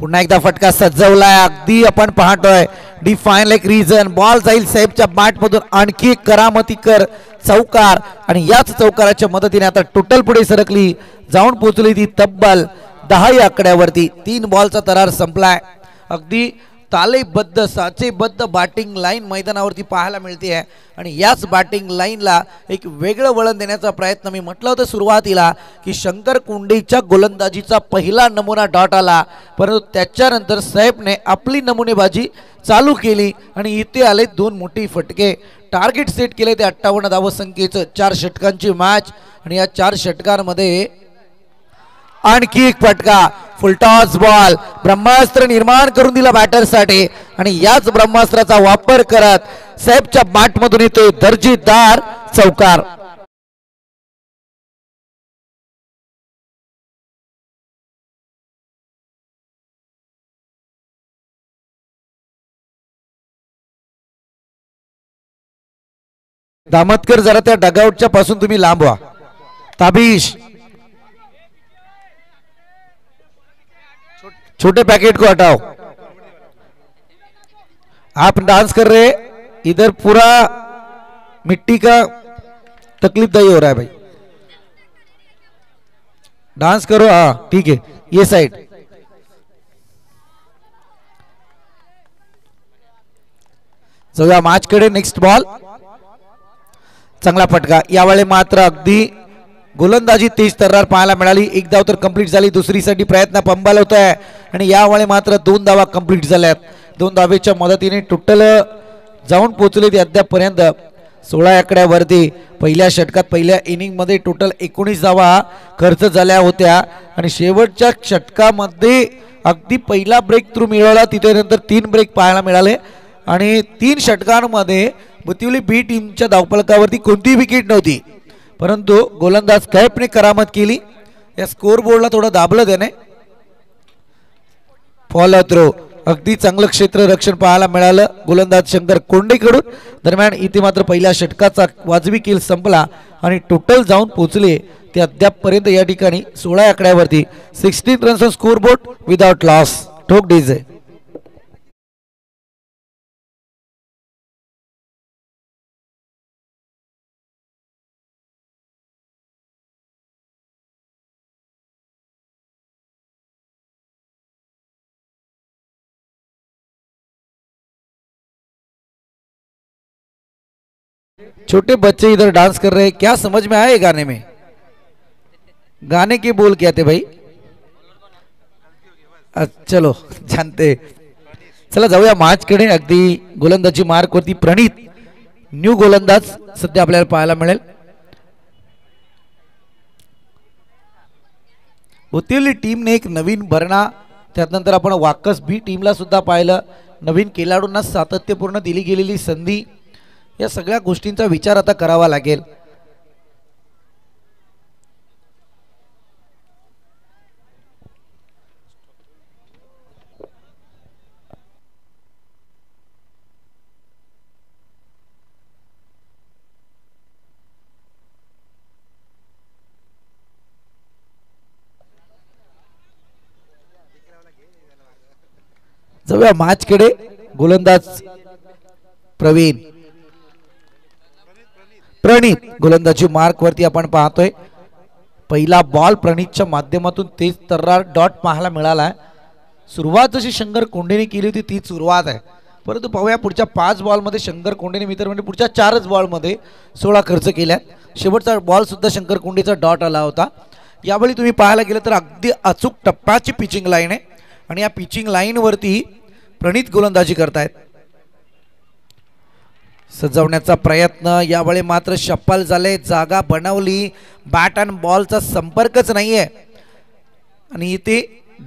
पुन्हा एकदा फटका सजवलाय अगदी आपण पाहतोय डिफाइन लाईक रिझन. बॉल जाईल साहेबच्या बॅट मधून आणखी एक करामतीकर चौकार आणि याच चौकाराच्या मदतीने आता टोटल पुढे सरकली जाऊन पोहोचली ती तब्बल 10 आकड्यावरती. 3 बॉलचा तरार संपलाय. अगदी तालेबद्ध साचेबद्ध बॅटिंग लाईन मैदानावरती पाहायला मिळते आहे आणि याच बॅटिंग लाईनला एक वेगळं वळण देण्याचा प्रयत्न मी म्हटलं होतं सुरुवातीला की शंकर कोंडीच्या गोलंदाजीचा पहिला नमुना डॉट आला परंतु त्याच्यानंतर साहेबने आपली नमुनेबाजी चालू केली आणि इथे आले 2 मोठी फटके. टार्गेट सेट केले ते 58 धावसंख्येचं 4 षटकांची मॅच आणि या 4 षटकांमध्ये आणखी एक फटका फुलटॉस बॉल ब्रह्मास्त्र निर्माण करून दिला बॅटरसाठी आणि याच ब्रह्मास्त्राचा वापर करत साहेबच्या बॅट मधून येतोय दर्जेदार चौकार. दामतकर जरा त्या डगआउटच्या पासून तुम्ही लांब व्हा. ताबिश छोटे पैकेट को हटाओ. आप डांस कर रहे इधर पूरा मिट्टी का तकलीफ दही हो रहा है भाई. डांस करो. हाँ ठीक है ये साइड. जाऊया मॅच कडे. नेक्स्ट बॉल चांगला फटका. यावेळी मात्र अगदी गोलंदाजी तेज तर्रार पाहायला मिळाली. 1 धाव तर कंप्लीट झाली. दुसरीसाठी प्रयत्न पंबाल होत आहे आणि यावेळी मात्र 2 धावा कंप्लीट झाल्यात. 2 धावेच्या मदतीने टोटल जाऊन पोहोचले ते अद्यापपर्यंत 16 आकड्यावरती. पहिल्या षटकात पहिल्या इनिंग मध्ये टोटल 19 धावा खर्च झाल्या होत्या आणि शेवटच्या षटकामध्ये अगदी पहिला ब्रेक थ्रू मिळवला. तिथे नंतर 3 ब्रेक पाहायला मिळाले आणि 3 षटकांमध्ये बुतिवली बी टीमच्या धावफलकावरती कोणतीही विकेट नव्हती परंतु गोलंदाज कैफने करामत केली. या स्कोर बोर्डला थोडं दाबलं त्याने. फॉलो थ्रो अगदी चांगलं क्षेत्ररक्षण पाहायला मिळालं गोलंदाज शंकर कोंडेकडून. दरम्यान इथे मात्र पहिल्या षटकाचा वाजवी खेळ संपला आणि टोटल जाऊन पोहोचले ते अद्यापपर्यंत या ठिकाणी 16 आकड्यावरती. 16 runs on score board without loss. ठोक डीजे. छोटे बच्चे इधर डांस कर रहे हैं. क्या समझ में आया गाने में? गाने के बोल क्या थे भाई? चलो जानते. चला जाऊया मॅच कडे. अगदी गोलंदाजी मार्क वरती प्रणित न्यू गोलंदाज सध्या आपल्याला पाहायला मिळेल. बुतिवली टीमने एक नवीन भरणा त्यानंतर आपण वाकस बी टीमला सुद्धा पाहिलं. नवीन खेळाडूंना सातत्यपूर्ण दिली गेलेली संधी या सगळ्या गोष्टींचा विचार आता करावा लागेल. जाऊया मॅच कडे. गोलंदाज प्रवीण प्रणित गोलंदाजी मार्क वरती आपण पाहतोय. पहिला बॉल प्रणितच्या माध्यमातून तेज तर्रार डॉट पाहायला मिळाला. सुरुवात जशी शंकर कोंडेने केली होती ती सुरुवात आहे, परंतु पाहूया पुढच्या 5 बॉलमध्ये शंकर कोंडेने मित्र म्हणजे पुढच्या 4च बॉलमध्ये 16 खर्च केल्यात. शेवटचा बॉल सुद्धा शंकर कोंडेचा डॉट आला होता. यावेळी तुम्ही पाहायला गेलं तर अगदी अचूक टप्प्याची पिचिंग लाईन आहे आणि या पिचिंग लाईन वरती प्रणित गोलंदाजी करतायत. सजवण्याचा प्रयत्न, यावेळी मात्र शप्पल झाले, जागा बनवली, बॅट अँड बॉलचा संपर्कच नाहीये आणि इथे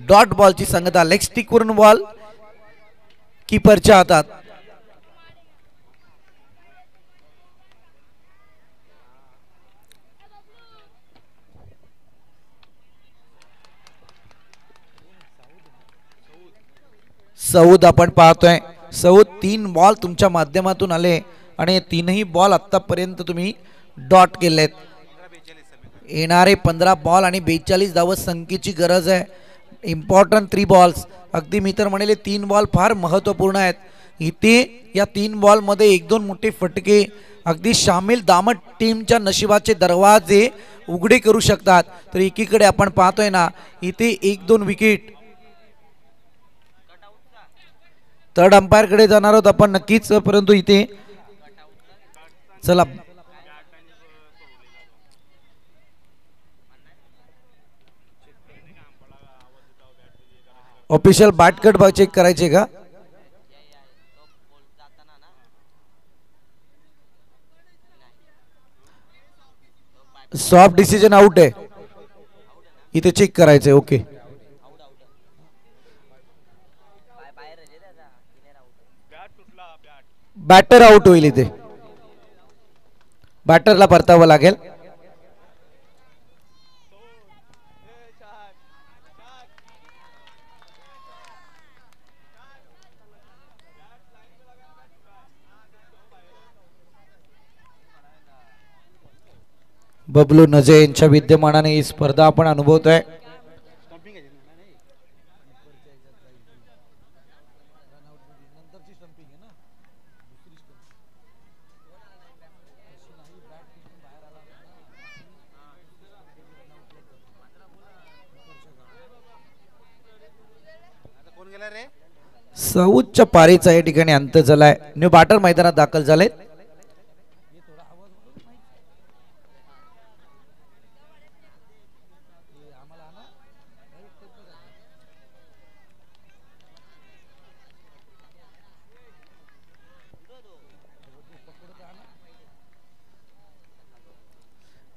डॉट बॉलची संगता. लेग स्टिक वरून बॉल कीपरच्या हातात. सौद आपण पाहतोय. सौद 3 बॉल तुमच्या माध्यमातून आले आणि 3ही बॉल आतापर्यंत तुम्ही डॉट केलेत. येणारे 15 बॉल आणि 42 धाव संख्येची गरज आहे. Important 3 balls. अगदी मी तर म्हणेल 3 बॉल फार महत्त्वपूर्ण आहेत. इथे या 3 बॉलमध्ये 1-2 मोठे फटके अगदी शामिल दामट टीमच्या नशिबाचे दरवाजे उघडे करू शकतात. तर एकीकडे आपण पाहतोय ना इथे 1-2 विकेट. थर्ड अंपायर कडे जाणार आहोत आपण नक्कीच, परंतु इथे चला ऑफिशियल बॅट कट चेक करायचे का? सॉफ्ट डिसिजन आउट आहे, इथे चेक करायचंय. ओके, बॅटर आउट होईल. इथे बॅटरला परतावं लागेल. बबलू नजे यांच्या विद्यमानाने ही स्पर्धा आपण अनुभवतोय. सौदच्या पारीचा या ठिकाणी अंत झालाय. न्यू बॅटर मैदानात दाखल झाले.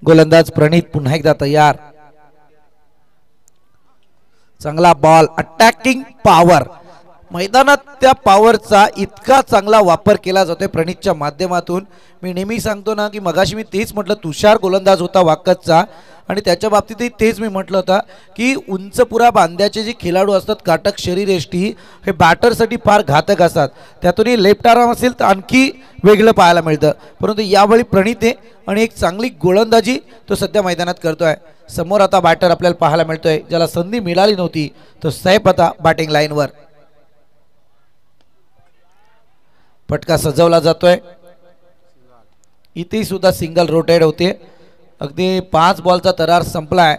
गोलंदाज प्रणित पुन्हा एकदा तयार. चांगला बॉल, अटॅकिंग पॉवर. मैदानात त्या पॉवरचा इतका चांगला वापर केला जातोय प्रणितच्या माध्यमातून. मी नेहमी सांगतो ना की मगाशी मी तेच म्हटलं, तुषार गोलंदाज होता वाकतचा आणि त्याच्या बाबतीतही तेच मी म्हटलं होतं की उंचपुरा बांध्याचे जे खेळाडू असतात काटक शरीरयष्टी हे बॅटरसाठी फार घातक असतात. त्यातूनही लेफ्ट आर्म असेल तर आणखी वेगळं पाहायला मिळतं. परंतु यावेळी प्रणित आहे आणि एक चांगली गोलंदाजी तो सध्या मैदानात करतोय. समोर आता बॅटर आपल्याला पाहायला मिळतोय ज्याला संधी मिळाली नव्हती, तो सैफ आता बॅटिंग लाईनवर. फटका सजवला जातोय. इथे सुद्धा सिंगल रोटेट होते. अगदी 5 बॉलचा तरार संपलाय.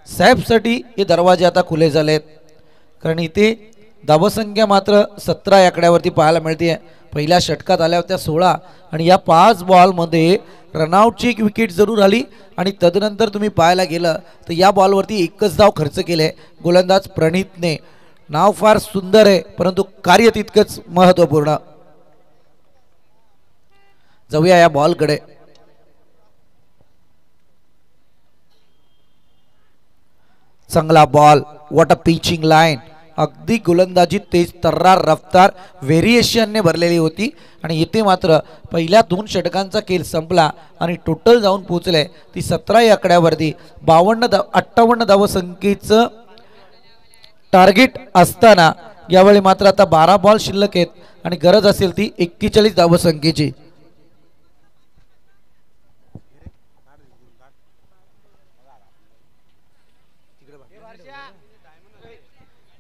सैफसाठी हे दरवाजे आता खुले झालेत, कारण इथे धावसंख्या मात्र 17 या आकड्यावरती पाहायला मिळते. पहिल्या षटकात आल्या होत्या 16 आणि या 5 बॉलमध्ये रनआउटची एक विकेट जरूर आली आणि तदनंतर तुम्ही पाहायला गेलं तर या बॉलवरती एकच धाव खर्च केले गोलंदाज प्रणितने. नाव फार सुंदर आहे परंतु कार्य तितकंच महत्त्वपूर्ण. जाऊया या बॉलकडे. चांगला ball, what a pitching line. अगदी गोलंदाजी तेज तर्रार रफ्तार व्हेरिएशनने भरलेली होती आणि इथे मात्र पहिल्या 2 षटकांचा खेळ संपला आणि टोटल जाऊन पोहोचले ती 17 या आकड्यावरती. 58 धावसंख्येचं टार्गेट असताना यावेळी मात्र आता 12 बॉल शिल्लक आहेत आणि गरज असेल ती 41 धावसंख्येची.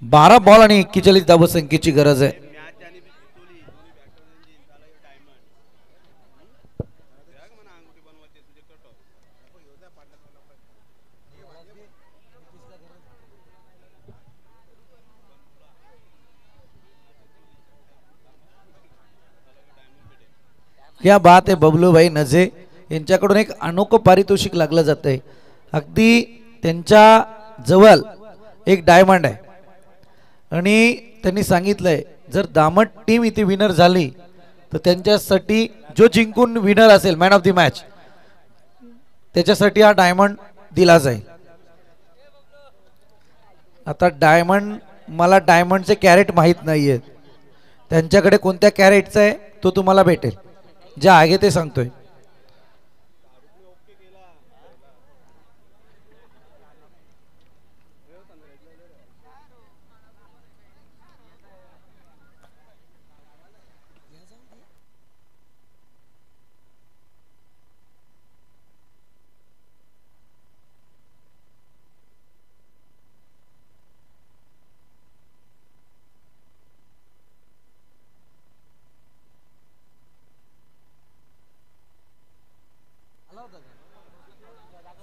12 बॉल आणि 41 धावसंख्येची गरज आहे. क्या बात आहे बबलू भाई नजे यांच्याकडून एक अनोखं पारितोषिक लागलं जात आहे. अगदी त्यांच्या जवळ एक डायमंड आहे आणि त्यांनी सांगितलंय जर दामट टीम इथे विनर झाली तर त्यांच्यासाठी जो जिंकून विनर असेल मॅन ऑफ द मॅच त्याच्यासाठी हा डायमंड दिला जाईल. आता डायमंड मला डायमंडचे कॅरेट माहीत नाहीये त्यांच्याकडे कोणत्या कॅरेटचा आहे तो तुम्हाला भेटेल जे आहे ते सांगतोय.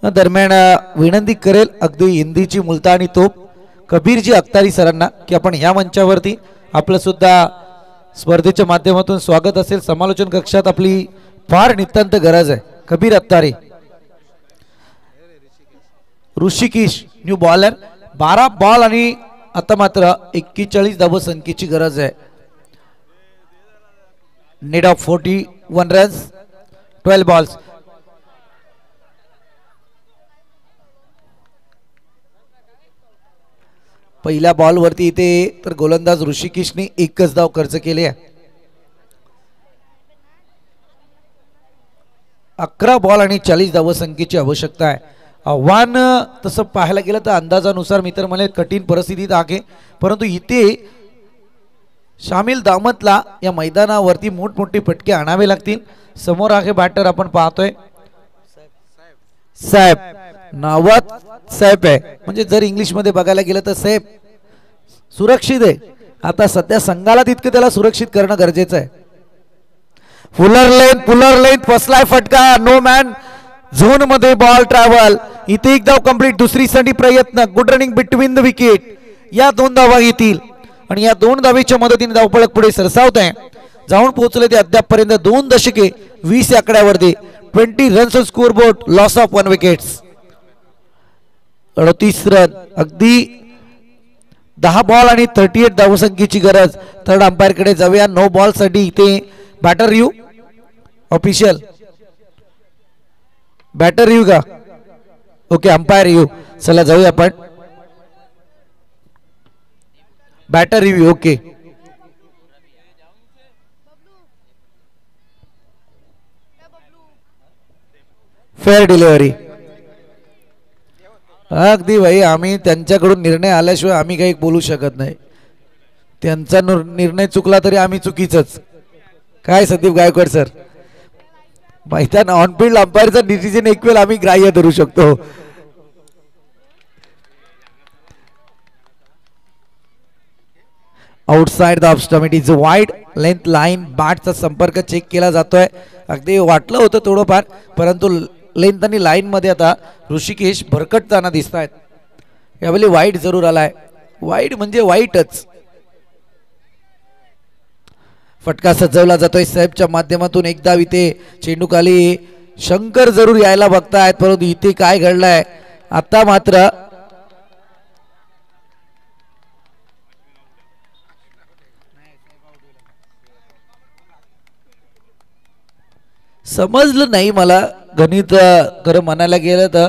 दरम्यान विनंती करेल अगदी हिंदीची मुलतानी तोप कबीरजी अख्तारी सरांना की आपण ह्या मंचावरती आपलं सुद्धा स्पर्धेच्या माध्यमातून स्वागत असेल. समालोचन कक्षात आपली फार नितांत गरज आहे. Kabir Akhtari Rishikesh new bowler 12 ball आणि आता मात्र 41 धावसंख्येची गरज आहे. Need of 41 runs 12 balls. पहिल्या बॉलवरती इथे तर गोलंदाज ऋषिकेशने एकच धाव खर्च केले आहे. 11 बॉल आणि 40 धावसंख्येची आवश्यकता आहे. आव्हान तसं पाहायला गेलं तर अंदाजानुसार मी तर मला कठीण परिस्थितीत आहे परंतु इथे शामिल दामतला या मैदानावरती मोठमोठे फटके आणावे लागतील. समोर आहे बॅटर आपण पाहतोय साहेब नावात साहेब आहे म्हणजे जर इंग्लिश मध्ये बघायला गेलं तर साहेब सुरक्षित आहे. आता सध्या संघाला तितकं त्याला सुरक्षित करणं गरजेचं आहे. पुलर लेन फसलाय फटका नो मॅन झोन मध्ये बॉल ट्रॅव्हल. इथे एक धाव कंप्लीट. दुसरी साठी प्रयत्न good running between the wicket. या 2 धावा येतील आणि या 2 धावेच्या मदतीने धावपळक पुढे सरसावत आहे. जाऊन पोहोचले ते अद्यापपर्यंत 2 दशके 20 आकड्यावरती 20 runs on score board loss of 1 wickets 38 run. अगदी 10 बॉल आणि 38 धावसंख्येची गरज. थर्ड अंपायर कडे जाऊया. नो बॉल साठी इथे batter review official batter review का ओके अंपायर रिव्ह्यू. चला जाऊया आपण batter review. Okay fair delivery. अगदी भाई आम्ही त्यांच्याकडून निर्णय आल्याशिवाय आम्ही काही बोलू शकत नाही. त्यांचा निर्णय चुकला तरी आम्ही चुकीचंच. काय संदीप गायकवाड सर मैदान ऑनफिल्ड अंपायरचा डिसिजन एक वेळ आम्ही ग्राह्य धरू शकतो. Outside the off stump is wide length line. बॅटचा संपर्क चेक केला जातोय. अगदी वाटलं होतं थोडंफार परंतु लेंथ आणि लाईन मध्ये आता ऋषिकेश भरकटताना दिसत आहेत. यावेळी वाईट जरूर आलाय. वाईट म्हणजे वाईटच. फटका सजवला जातोय साहेबच्या माध्यमातून. एकदा इथे चेंडू खाली शंकर जरूर यायला बघतायत परंतु इथे काय घडलंय आता मात्र समजलं नाही मला. गणित खरं म्हणायला गेलं तर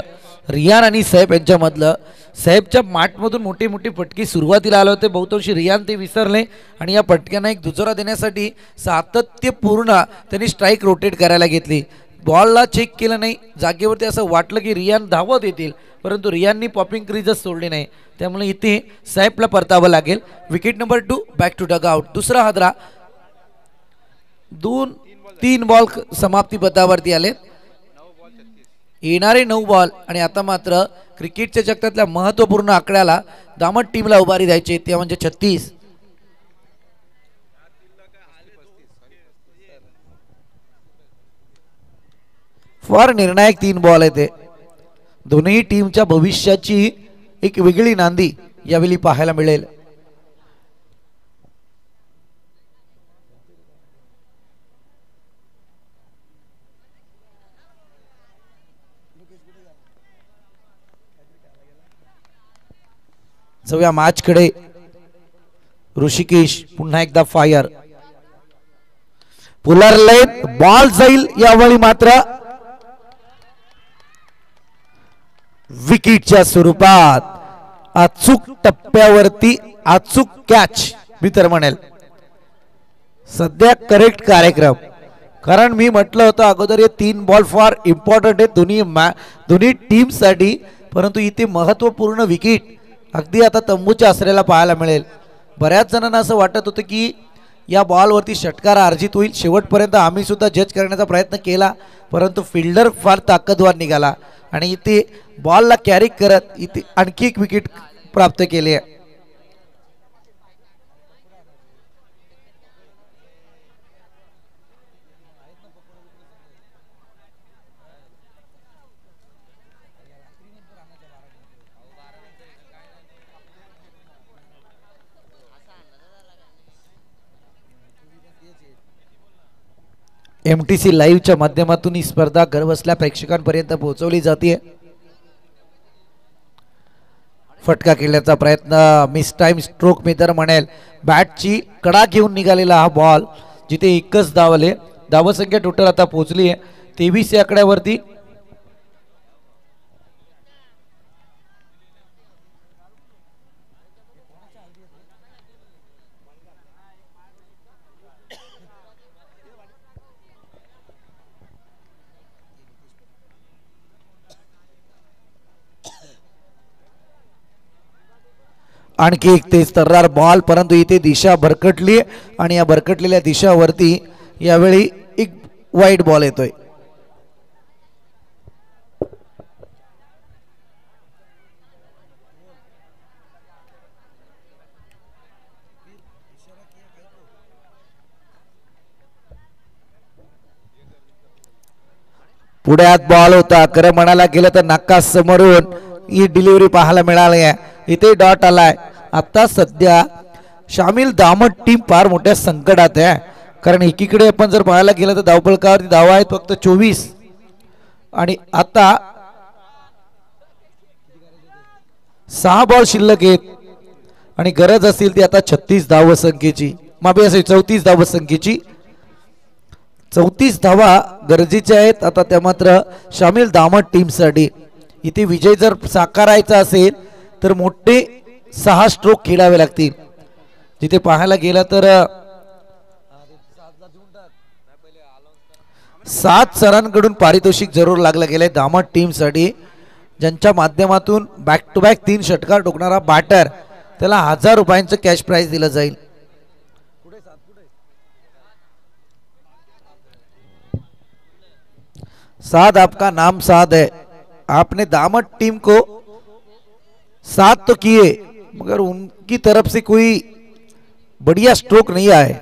रियान आणि साहेब यांच्यामधलं साहेबच्या माठमधून मोठे मोठे फटके सुरुवातीला आले होते. बहुतांशी रियान ते विसरले आणि या फटक्यांना एक दुजोरा देण्यासाठी सातत्यपूर्ण त्यांनी स्ट्राईक रोटेट करायला घेतली. बॉलला चेक केलं नाही. जागेवरती असं वाटलं की रियान धावत येतील परंतु रियाननी पॉपिंग क्रीजच सोडली नाही. त्यामुळे इथे साहेबला परतावं लागेल. Wicket number 2 back to dugout. दुसरा हादरा. 3 बॉल समाप्ती पथावरती आले. येणारे 9 बॉल आणि आता मात्र क्रिकेटच्या जगतातल्या महत्त्वपूर्ण आकड्याला दामट टीमला उभारी द्यायची ते म्हणजे 36. फार निर्णायक 3 बॉल आहेत ते. दोन्ही टीमच्या भविष्याची एक वेगळी नांदी यावेळी पाहायला मिळेल. जाऊया मॅच कडे. ऋषिकेश पुन्हा एकदा फायर. पुलर लेन बॉल जाईल यावेळी मात्र विकेटच्या स्वरूपात. अचूक टप्प्यावरती अचूक कॅच मी तर म्हणेल सध्या करेक्ट कार्यक्रम. कारण मी म्हटलं होतं अगोदर हे 3 बॉल फार इम्पॉर्टंट आहे दोन्ही टीम साठी. परंतु इथे महत्वपूर्ण विकेट अगदी आता तंबूच्या आसऱ्याला पाहायला मिळेल. बऱ्याच जणांना असं वाटत होतं की या बॉलवरती षटकार अर्जित होईल. शेवटपर्यंत आम्ही सुद्धा जज करण्याचा प्रयत्न केला परंतु फिल्डर फार ताकदवार निघाला आणि इथे बॉलला कॅरी करत इथे आणखी एक विकेट प्राप्त केली आहे. MTC लाईव्हच्या माध्यमातून ही स्पर्धा घरबसल्या प्रेक्षकांपर्यंत पोहोचवली जाते. फटका खेळण्याचा प्रयत्न मिस टाइम स्ट्रोक मी तर म्हणेल. बॅटची कडा घेऊन निघालेला हा बॉल जिथे एकच धावले. धावसंख्या टोटल आता पोहोचली आहे 23 या आकड्यावरती. आणखी एक तेज तर्रार बॉल परंतु इथे दिशा भरकटली आणि या भरकटलेल्या दिशावरती यावेळी एक वाईट बॉल येतोय. पुढ्यात बॉल होता खरं म्हणायला गेलं तर नाका समोरून ही डिलिव्हरी पाहायला मिळाली आहे. इथे डॉट आलाय. आता सध्या शामिल दामट टीम फार मोठ्या संकटात आहे. कारण एकीकडे आपण जर पाहायला गेलं तर धावफलकावरती धावा आहेत फक्त 24 आणि आता 6 बॉल शिल्लक आहेत आणि गरज असेल ती आता 36 धावसंख्येची माफी असेल 34 धावसंख्येची. 34 धावा गरजेच्या आहेत आता त्या मात्र शामिल दामट टीमसाठी. इथे विजय जर साकारायचा असेल तर मोठे 6 स्ट्रोक खेळावे लागतील. जिथे पाहायला गेला तर 7 सरांकडून पारितोषिक जरूर लागलं गेलंय दामट टीमसाठी. ज्यांच्या माध्यमातून बॅक टू बॅक 3 षटकार ठोकणारा बॅटर त्याला 1000 रुपयांचं कॅश प्राइज दिलं जाईल. साद आपका नाम साद है. आपने दामट टीम को साथ तो किए मगर उनकी तरफ से कोई बढ़िया स्ट्रोक नहीं आए.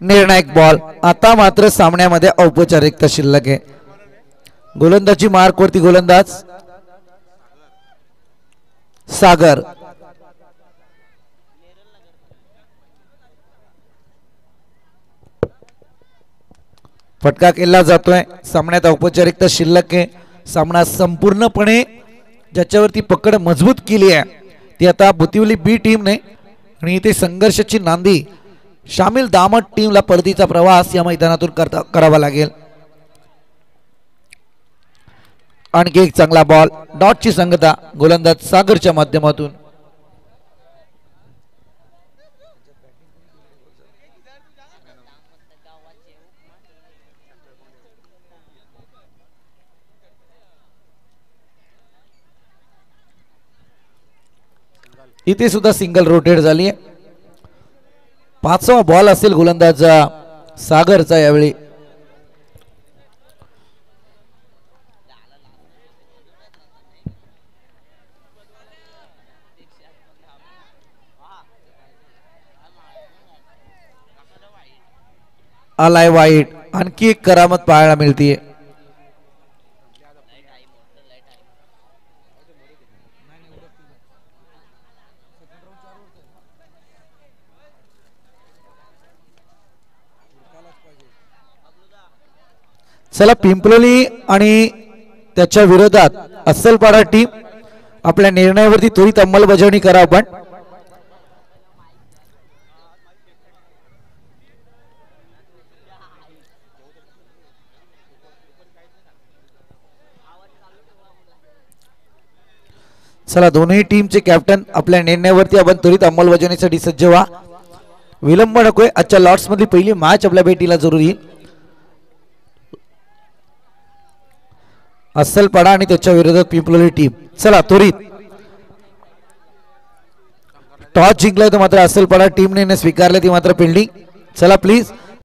निर्णायक बॉल आता मात्र सामन्यामध्ये औपचारिकता शिल्लक आहे. गोलंदाजी मार्क वरती गोलंदाज सागर. फटका केला जातोय. सामन्यात औपचारिकता शिल्लक आहे. सामना संपूर्णपणे ज्याच्यावरती पकड मजबूत केली आहे ती आता बुतिवली बी टीमने आणि इथे संघर्षाची नांदी शामिल दामट टीमला परतीचा प्रवास या मैदानातून करावा लागेल. आणखी एक चांगला बॉल डॉटची संगता गोलंदाज सागरच्या माध्यमातून. इथे सुद्धा सिंगल रोटेट झाली आहे. 5वा बॉल असेल गोलंदाज सागरचा यावेळी. आलाय वाईट. आणखी एक करामत पाहायला मिळते. चला पिंपलोली आणि त्याच्या विरोधात अस्सलपाडा टीम आपल्या निर्णयावरती त्वरित अंमलबजावणी करा आपण. चला दोन्ही टीमचे कॅप्टन आपल्या निर्णयावरती आपण त्वरित अंमलबजावणीसाठी सज्ज व्हा. विलंब नकोय. आजच्या लॉट्स मधली पहिली मॅच आपल्या भेटीला जरूर येईल. अस्सलपाडा आणि त्याच्या विरोधात पिंपलोली टीम. चला त्वरित टॉस जिंकलाय तो मात्र अस्सलपाडा टीमने स्वीकारले ती मात्र फिल्डिंग. चला प्लीज